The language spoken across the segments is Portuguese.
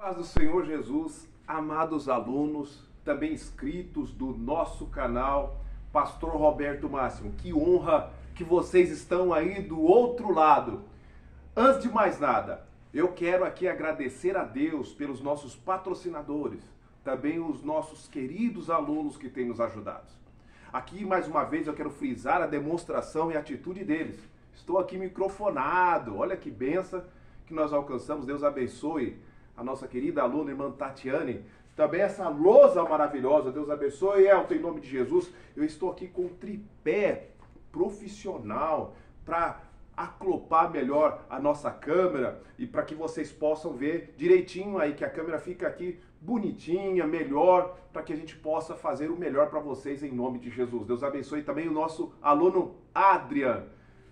Paz do Senhor Jesus, amados alunos, também inscritos do nosso canal, Pastor Roberto Máximo. Que honra que vocês estão aí do outro lado. Antes de mais nada, eu quero aqui agradecer a Deus pelos nossos patrocinadores, também os nossos queridos alunos que têm nos ajudado. Aqui, mais uma vez, eu quero frisar a demonstração e a atitude deles. Estou aqui microfonado, olha que benção que nós alcançamos, Deus abençoe a nossa querida aluna, irmã Tatiane, também essa lousa maravilhosa, Deus abençoe, Elton, em nome de Jesus. Eu estou aqui com um tripé profissional para aclopar melhor a nossa câmera e para que vocês possam ver direitinho aí, que a câmera fica aqui bonitinha, melhor, para que a gente possa fazer o melhor para vocês em nome de Jesus. Deus abençoe também o nosso aluno Adrian.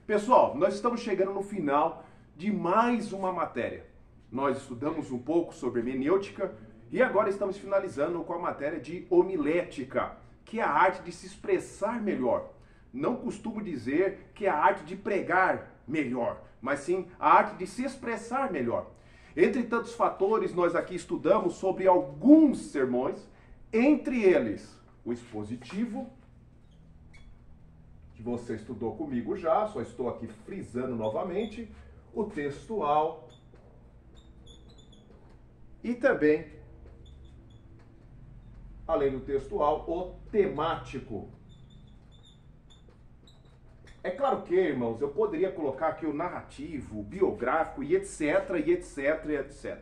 Pessoal, nós estamos chegando no final de mais uma matéria. Nós estudamos um pouco sobre hermenêutica e agora estamos finalizando com a matéria de homilética, que é a arte de se expressar melhor. Não costumo dizer que é a arte de pregar melhor, mas sim a arte de se expressar melhor. Entre tantos fatores, nós aqui estudamos sobre alguns sermões, entre eles o expositivo, que você estudou comigo já, só estou aqui frisando novamente, o textual, e também, além do textual, o temático. É claro que, irmãos, eu poderia colocar aqui o narrativo, o biográfico e etc, e etc, e etc.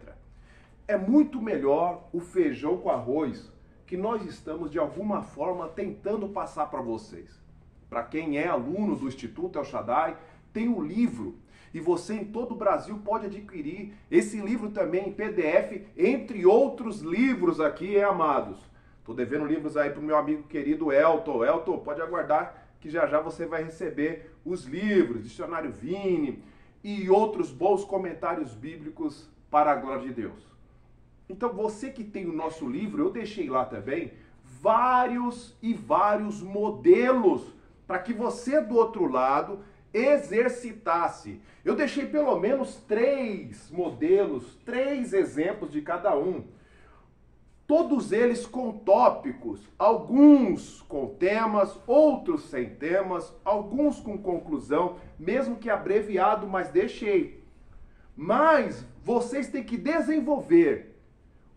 É muito melhor o feijão com arroz que nós estamos, de alguma forma, tentando passar para vocês. Para quem é aluno do Instituto El Shaddai, tem um livro. E você em todo o Brasil pode adquirir esse livro também em PDF, entre outros livros aqui, amados. Estou devendo livros aí para o meu amigo querido Elton. Elton, pode aguardar que já já você vai receber os livros, Dicionário Vini e outros bons comentários bíblicos para a glória de Deus. Então você que tem o nosso livro, eu deixei lá também vários e vários modelos para que você do outro lado exercitasse. Eu deixei pelo menos 3 modelos, 3 exemplos de cada um. Todos eles com tópicos, alguns com temas, outros sem temas, alguns com conclusão, mesmo que abreviado, mas deixei. Mas vocês têm que desenvolver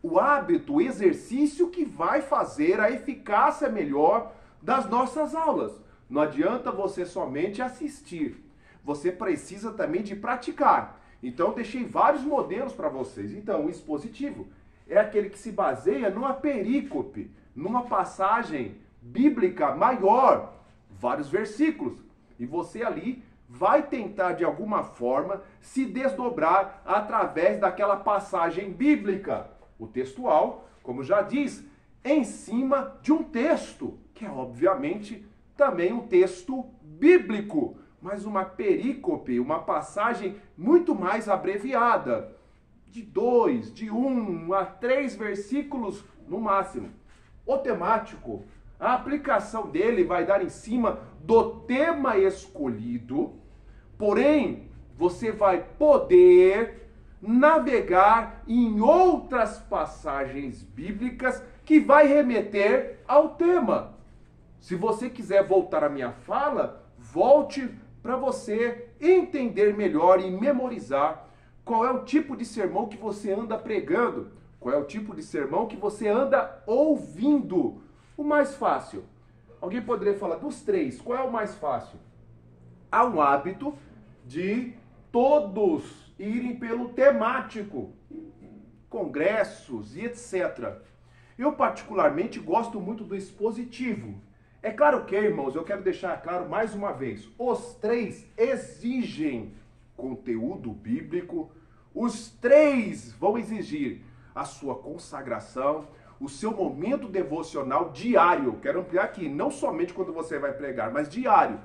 o hábito, o exercício que vai fazer a eficácia melhor das nossas aulas. Não adianta você somente assistir, você precisa também de praticar. Então eu deixei vários modelos para vocês. Então o expositivo é aquele que se baseia numa perícope, numa passagem bíblica maior, vários versículos. E você ali vai tentar de alguma forma se desdobrar através daquela passagem bíblica. O textual, como já diz, em cima de um texto, que é obviamente também um texto bíblico, mas uma perícope, uma passagem muito mais abreviada, de 2, de 1 a 3 versículos no máximo. O temático, a aplicação dele vai dar em cima do tema escolhido, porém, você vai poder navegar em outras passagens bíblicas que vai remeter ao tema. Se você quiser voltar à minha fala, volte para você entender melhor e memorizar qual é o tipo de sermão que você anda pregando, qual é o tipo de sermão que você anda ouvindo. O mais fácil. Alguém poderia falar dos 3, qual é o mais fácil? Há um hábito de todos irem pelo temático, congressos e etc. Eu particularmente gosto muito do expositivo. É claro que, irmãos, eu quero deixar claro mais uma vez, os 3 exigem conteúdo bíblico, os 3 vão exigir a sua consagração, o seu momento devocional diário. Quero ampliar aqui, não somente quando você vai pregar, mas diário.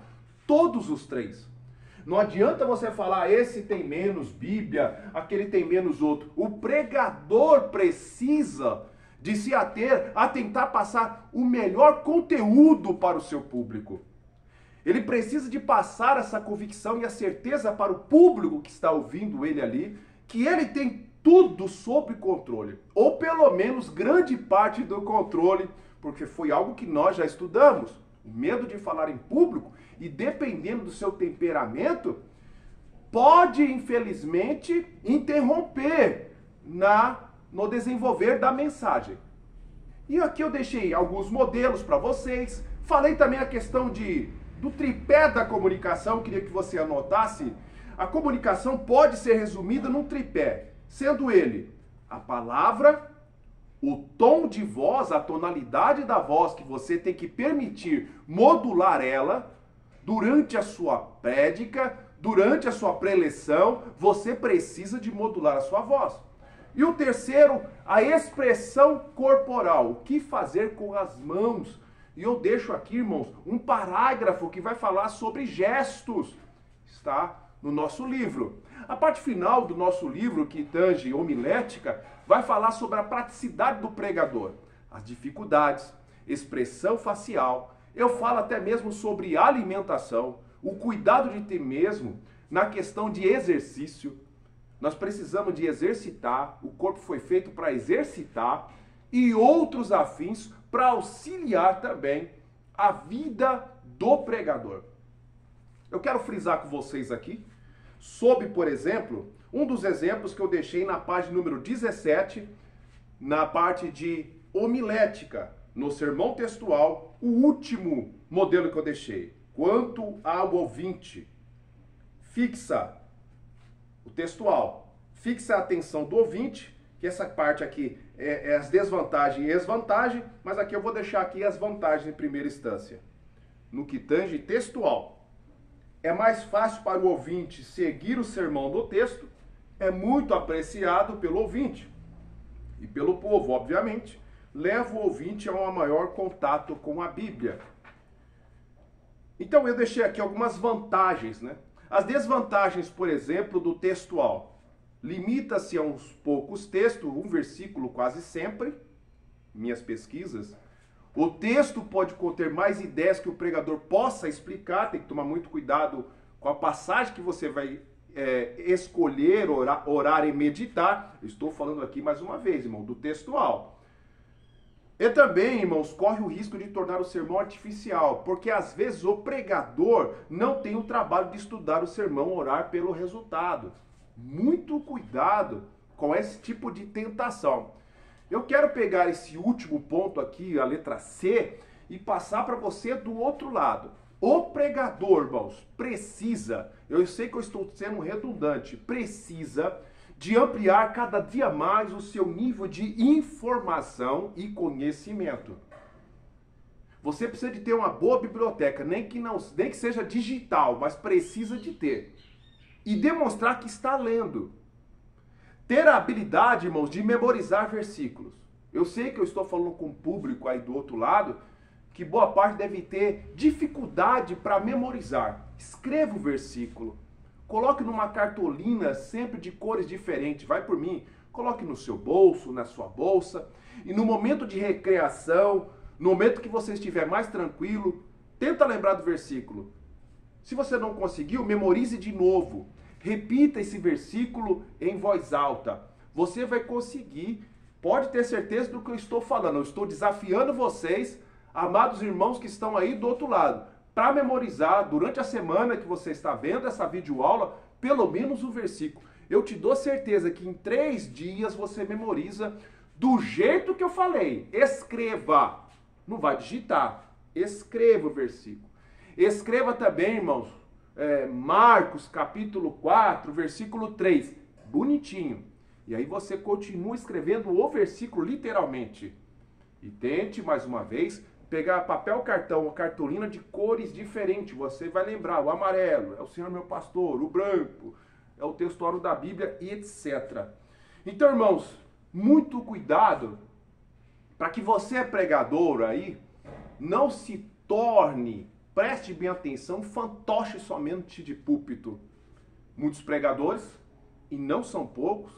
Todos os 3. Não adianta você falar, esse tem menos Bíblia, aquele tem menos outro. O pregador precisa de se ater a tentar passar o melhor conteúdo para o seu público. Ele precisa de passar essa convicção e a certeza para o público que está ouvindo ele ali, que ele tem tudo sob controle, ou pelo menos grande parte do controle, porque foi algo que nós já estudamos. O medo de falar em público, e dependendo do seu temperamento, pode, infelizmente, interromper no desenvolver da mensagem. E aqui eu deixei alguns modelos para vocês. Falei também a questão do tripé da comunicação, queria que você anotasse. A comunicação pode ser resumida num tripé, sendo ele a palavra, o tom de voz, a tonalidade da voz que você tem que permitir modular ela durante a sua prédica, durante a sua preleção, você precisa de modular a sua voz. E o terceiro, a expressão corporal, o que fazer com as mãos. E eu deixo aqui, irmãos, um parágrafo que vai falar sobre gestos. Está no nosso livro. A parte final do nosso livro, que tange homilética, vai falar sobre a praticidade do pregador, as dificuldades, expressão facial. Eu falo até mesmo sobre alimentação, o cuidado de ti mesmo, na questão de exercício. Nós precisamos de exercitar, o corpo foi feito para exercitar, e outros afins para auxiliar também a vida do pregador. Eu quero frisar com vocês aqui sobre, por exemplo, um dos exemplos que eu deixei na página número 17, na parte de homilética, no sermão textual, o último modelo que eu deixei. Quanto ao ouvinte, fixa o textual, fixa a atenção do ouvinte, que essa parte aqui é as desvantagens e desvantagens, mas aqui eu vou deixar aqui as vantagens em primeira instância. No que tange textual, é mais fácil para o ouvinte seguir o sermão do texto, é muito apreciado pelo ouvinte e pelo povo, obviamente, leva o ouvinte a um maior contato com a Bíblia. Então eu deixei aqui algumas vantagens, né? As desvantagens, por exemplo, do textual. Limita-se a uns poucos textos, um versículo quase sempre, minhas pesquisas. O texto pode conter mais ideias que o pregador possa explicar, tem que tomar muito cuidado com a passagem que você vai escolher, orar e meditar. Estou falando aqui mais uma vez, irmão, do textual. E também, irmãos, corre o risco de tornar o sermão artificial, porque às vezes o pregador não tem o trabalho de estudar o sermão, orar pelo resultado. Muito cuidado com esse tipo de tentação. Eu quero pegar esse último ponto aqui, a letra C, e passar para você do outro lado. O pregador, irmãos, precisa, eu sei que eu estou sendo redundante, precisa de ampliar cada dia mais o seu nível de informação e conhecimento. Você precisa de ter uma boa biblioteca, nem que seja digital, mas precisa de ter. E demonstrar que está lendo. Ter a habilidade, irmãos, de memorizar versículos. Eu sei que eu estou falando com o público aí do outro lado, que boa parte deve ter dificuldade para memorizar. Escreva o versículo. Coloque numa cartolina sempre de cores diferentes. Vai por mim. Coloque no seu bolso, na sua bolsa. E no momento de recreação, no momento que você estiver mais tranquilo, tenta lembrar do versículo. Se você não conseguiu, memorize de novo. Repita esse versículo em voz alta. Você vai conseguir. Pode ter certeza do que eu estou falando. Eu estou desafiando vocês, amados irmãos que estão aí do outro lado, para memorizar durante a semana que você está vendo essa videoaula, pelo menos o versículo. Eu te dou certeza que em 3 dias você memoriza do jeito que eu falei. Escreva. Não vai digitar. Escreva o versículo. Escreva também, irmãos, Marcos capítulo 4, versículo 3. Bonitinho. E aí você continua escrevendo o versículo literalmente. E tente, mais uma vez, pegar papel, cartão, cartolina de cores diferentes. Você vai lembrar, o amarelo é o Senhor meu pastor, o branco é o textuário da Bíblia e etc. Então, irmãos, muito cuidado para que você, pregador aí, não se torne, preste bem atenção, fantoche somente de púlpito. Muitos pregadores, e não são poucos,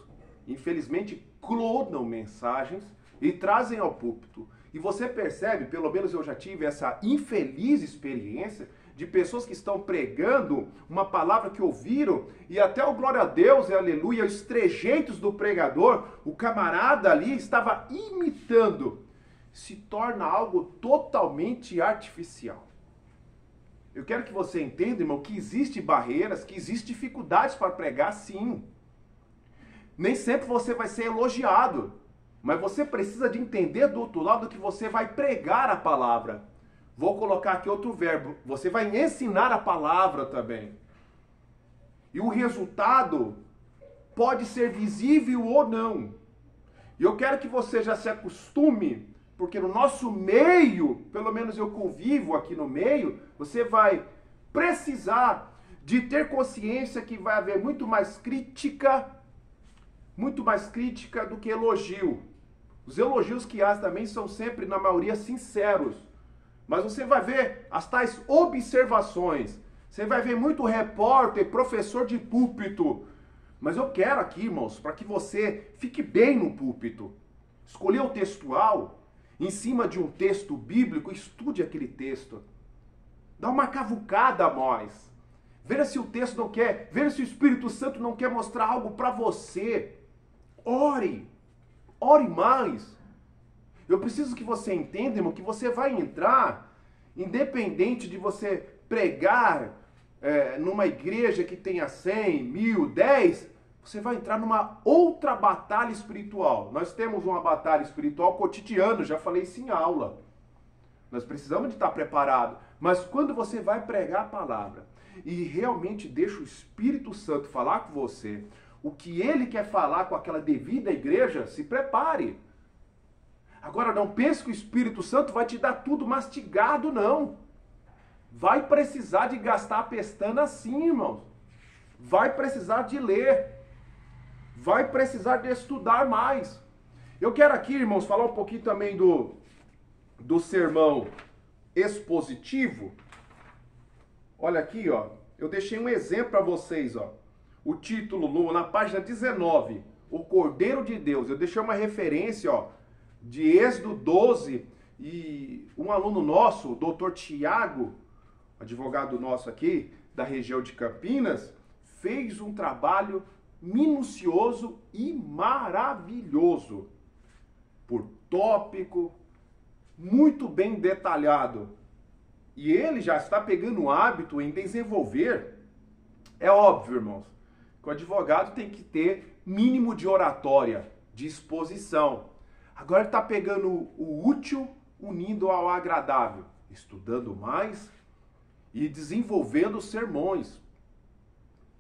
infelizmente clonam mensagens e trazem ao púlpito. E você percebe, pelo menos eu já tive essa infeliz experiência, de pessoas que estão pregando uma palavra que ouviram e até o glória a Deus e aleluia, os trejeitos do pregador, o camarada ali estava imitando, se torna algo totalmente artificial. Eu quero que você entenda, irmão, que existem barreiras, que existem dificuldades para pregar, sim. Nem sempre você vai ser elogiado, mas você precisa de entender do outro lado que você vai pregar a palavra. Vou colocar aqui outro verbo. Você vai ensinar a palavra também. E o resultado pode ser visível ou não. E eu quero que você já se acostume, porque no nosso meio, pelo menos eu convivo aqui no meio, você vai precisar de ter consciência que vai haver muito mais crítica do que elogio. Os elogios que há também são sempre, na maioria, sinceros. Mas você vai ver as tais observações. Você vai ver muito repórter, professor de púlpito. Mas eu quero aqui, irmãos, para que você fique bem no púlpito. Escolher o textual, em cima de um texto bíblico, estude aquele texto. Dá uma cavucada a mais. Veja se o texto não quer, veja se o Espírito Santo não quer mostrar algo para você. Ore mais. Eu preciso que você entenda, irmão, que você vai entrar, independente de você pregar numa igreja que tenha 100, 1000, 10, você vai entrar numa outra batalha espiritual. Nós temos uma batalha espiritual cotidiana, já falei isso em aula. Nós precisamos de estar preparado. Mas quando você vai pregar a palavra e realmente deixa o Espírito Santo falar com você, o que ele quer falar com aquela devida igreja, se prepare. Agora, não pense que o Espírito Santo vai te dar tudo mastigado, não. Vai precisar de gastar a pestana sim, irmãos. Vai precisar de ler. Vai precisar de estudar mais. Eu quero aqui, irmãos, falar um pouquinho também do sermão expositivo. Olha aqui, ó. Eu deixei um exemplo para vocês, ó. O título na página 19, o Cordeiro de Deus. Eu deixei uma referência, ó, de Êxodo 12, e um aluno nosso, o doutor Tiago, advogado nosso aqui, da região de Campinas, fez um trabalho minucioso e maravilhoso, por tópico, muito bem detalhado. E ele já está pegando o hábito em desenvolver. É óbvio, irmãos, que o advogado tem que ter mínimo de oratória, de exposição. Agora ele está pegando o útil, unindo ao agradável, estudando mais e desenvolvendo sermões.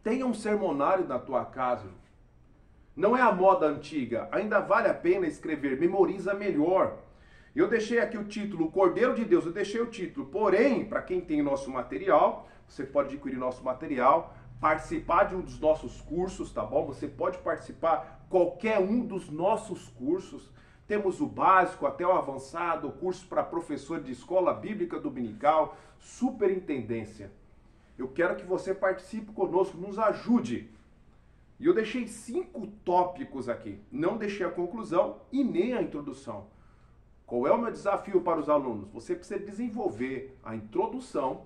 Tenha um sermonário na tua casa. Não é a moda antiga, ainda vale a pena escrever, memoriza melhor. Eu deixei aqui o título, o Cordeiro de Deus, eu deixei o título. Porém, para quem tem nosso material, você pode adquirir nosso material, participar de um dos nossos cursos, tá bom? Você pode participar qualquer um dos nossos cursos. Temos o básico até o avançado, curso para professor de escola bíblica dominical, superintendência. Eu quero que você participe conosco, nos ajude. E eu deixei 5 tópicos aqui. Não deixei a conclusão e nem a introdução. Qual é o meu desafio para os alunos? Você precisa desenvolver a introdução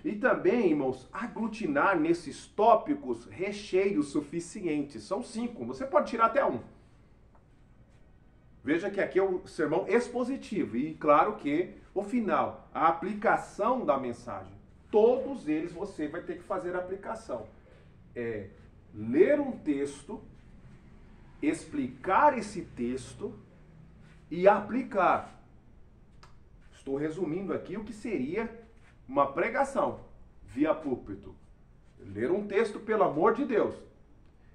e também, irmãos, aglutinar nesses tópicos recheios suficientes. São 5, você pode tirar até 1. Veja que aqui é o sermão expositivo e claro que o final, a aplicação da mensagem. Todos eles você vai ter que fazer a aplicação. É ler um texto, explicar esse texto e aplicar. Estou resumindo aqui o que seria uma pregação via púlpito. Ler um texto, pelo amor de Deus,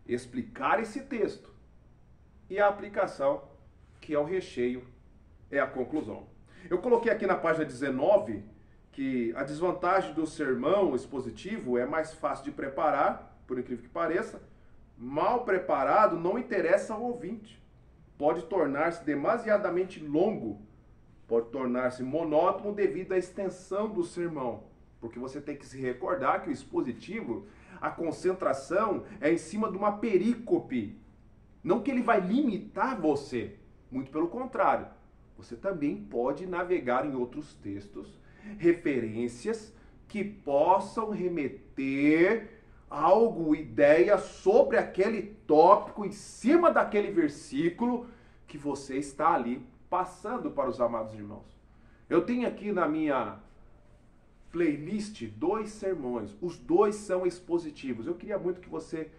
explicar esse texto e a aplicação, que é o recheio, é a conclusão. Eu coloquei aqui na página 19 que a desvantagem do sermão expositivo é mais fácil de preparar, por incrível que pareça. Mal preparado não interessa ao ouvinte. Pode tornar-se demasiadamente longo, pode tornar-se monótono devido à extensão do sermão. Porque você tem que se recordar que o expositivo, a concentração é em cima de uma perícope. Não que ele vai limitar você, muito pelo contrário. Você também pode navegar em outros textos, referências que possam remeter algo, ideia sobre aquele tópico, em cima daquele versículo que você está ali passando para os amados irmãos. Eu tenho aqui na minha playlist 2 sermões, os 2 são expositivos. Eu queria muito que você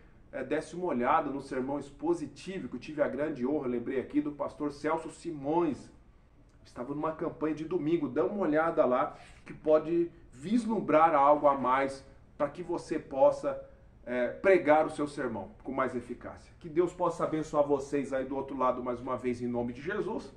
desse uma olhada no sermão expositivo, que eu tive a grande honra, lembrei aqui, do pastor Celso Simões. Estava numa campanha de domingo, dá uma olhada lá, que pode vislumbrar algo a mais para que você possa pregar o seu sermão com mais eficácia. Que Deus possa abençoar vocês aí do outro lado mais uma vez, em nome de Jesus.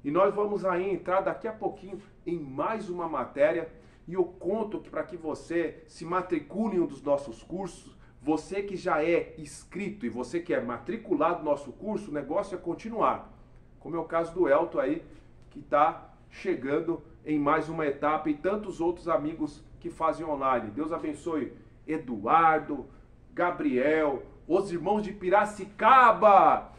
E nós vamos aí entrar daqui a pouquinho em mais uma matéria, e eu conto que para que você se matricule em um dos nossos cursos, você que já é inscrito e você que é matriculado no nosso curso, o negócio é continuar. Como é o caso do Elton aí, que está chegando em mais uma etapa, e tantos outros amigos que fazem online. Deus abençoe Eduardo, Gabriel, os irmãos de Piracicaba.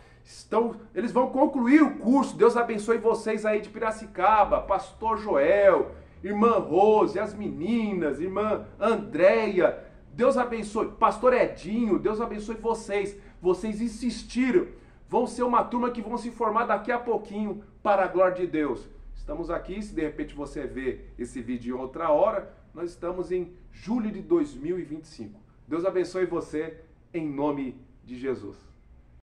Eles vão concluir o curso. Deus abençoe vocês aí de Piracicaba, pastor Joel, irmã Rose, as meninas, irmã Andréia. Deus abençoe, pastor Edinho, Deus abençoe vocês. Vocês insistiram. Vão ser uma turma que vão se formar daqui a pouquinho para a glória de Deus. Estamos aqui, se de repente você vê esse vídeo em outra hora, nós estamos em julho de 2025. Deus abençoe você em nome de Jesus.